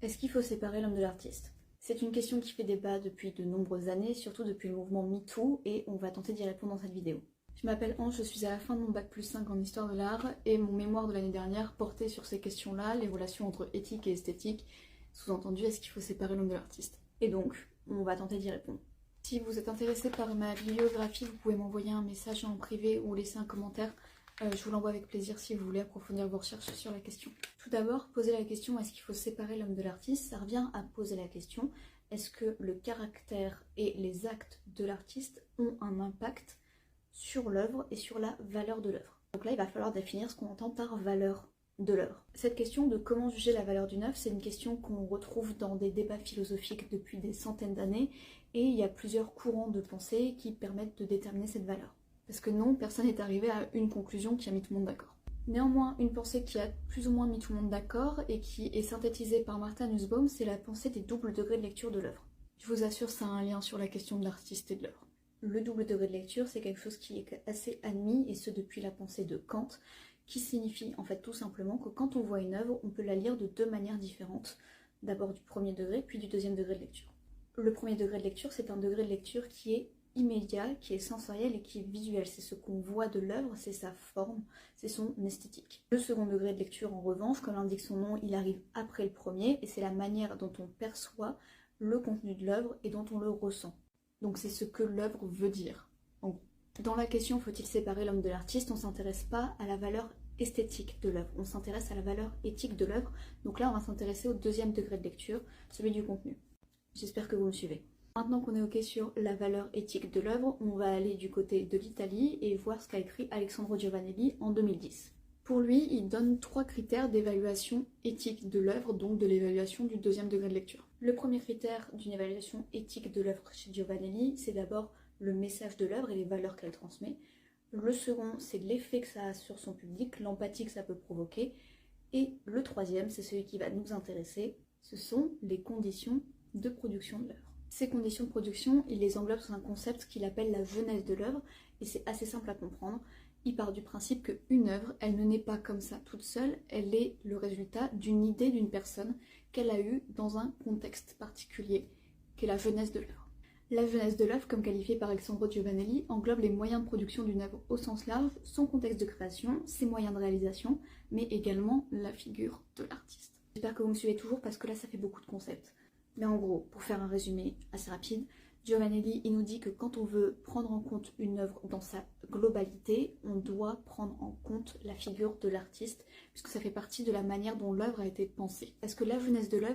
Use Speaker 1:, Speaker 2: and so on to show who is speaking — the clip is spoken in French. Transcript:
Speaker 1: Est-ce qu'il faut séparer l'homme de l'artiste? C'est une question qui fait débat depuis de nombreuses années, surtout depuis le mouvement MeToo, et on va tenter d'y répondre dans cette vidéo. Je m'appelle Ange, je suis à la fin de mon bac+5 en histoire de l'art, et mon mémoire de l'année dernière portait sur ces questions-là, les relations entre éthique et esthétique, sous-entendu est-ce qu'il faut séparer l'homme de l'artiste? Et donc, on va tenter d'y répondre. Si vous êtes intéressé par ma bibliographie, vous pouvez m'envoyer un message en privé ou laisser un commentaire. Je vous l'envoie avec plaisir si vous voulez approfondir vos recherches sur la question. Tout d'abord, poser la question est-ce qu'il faut séparer l'homme de l'artiste? Ça revient à poser la question est-ce que le caractère et les actes de l'artiste ont un impact sur l'œuvre et sur la valeur de l'œuvre? Donc là, il va falloir définir ce qu'on entend par valeur de l'œuvre. Cette question de comment juger la valeur d'une œuvre, c'est une question qu'on retrouve dans des débats philosophiques depuis des centaines d'années, et il y a plusieurs courants de pensée qui permettent de déterminer cette valeur. Parce que non, personne n'est arrivé à une conclusion qui a mis tout le monde d'accord. Néanmoins, une pensée qui a plus ou moins mis tout le monde d'accord et qui est synthétisée par Martha Nussbaum, c'est la pensée des doubles degrés de lecture de l'œuvre. Je vous assure, ça a un lien sur la question de l'artiste et de l'œuvre. Le double degré de lecture, c'est quelque chose qui est assez admis, et ce depuis la pensée de Kant, qui signifie en fait tout simplement que quand on voit une œuvre, on peut la lire de deux manières différentes. D'abord du premier degré, puis du deuxième degré de lecture. Le premier degré de lecture, c'est un degré de lecture qui est immédiat, qui est sensoriel et qui est visuel. C'est ce qu'on voit de l'œuvre, c'est sa forme, c'est son esthétique. Le second degré de lecture, en revanche, comme l'indique son nom, il arrive après le premier, et c'est la manière dont on perçoit le contenu de l'œuvre et dont on le ressent. Donc c'est ce que l'œuvre veut dire. Donc, dans la question faut-il séparer l'homme de l'artiste, on ne s'intéresse pas à la valeur esthétique de l'œuvre, on s'intéresse à la valeur éthique de l'œuvre. Donc là on va s'intéresser au deuxième degré de lecture, celui du contenu. J'espère que vous me suivez. Maintenant qu'on est ok sur la valeur éthique de l'œuvre, on va aller du côté de l'Italie et voir ce qu'a écrit Alessandro Giovanelli en 2010. Pour lui, il donne 3 critères d'évaluation éthique de l'œuvre, donc de l'évaluation du deuxième degré de lecture. Le premier critère d'une évaluation éthique de l'œuvre chez Giovanelli, c'est d'abord le message de l'œuvre et les valeurs qu'elle transmet. Le second, c'est l'effet que ça a sur son public, l'empathie que ça peut provoquer. Et le troisième, c'est celui qui va nous intéresser, ce sont les conditions de production de l'œuvre. Ces conditions de production, il les englobe sous un concept qu'il appelle la jeunesse de l'œuvre, et c'est assez simple à comprendre. Il part du principe qu'une œuvre, elle ne naît pas comme ça toute seule, elle est le résultat d'une idée d'une personne qu'elle a eue dans un contexte particulier, qu'est la jeunesse de l'œuvre. La jeunesse de l'œuvre, comme qualifiée par Alessandro Giovanelli, englobe les moyens de production d'une œuvre au sens large, son contexte de création, ses moyens de réalisation, mais également la figure de l'artiste. J'espère que vous me suivez toujours parce que là ça fait beaucoup de concepts. Mais en gros, pour faire un résumé assez rapide, Giovanelli il nous dit que quand on veut prendre en compte une œuvre dans sa globalité, on doit prendre en compte la figure de l'artiste, puisque ça fait partie de la manière dont l'œuvre a été pensée. Parce que la jeunesse de l'œuvre,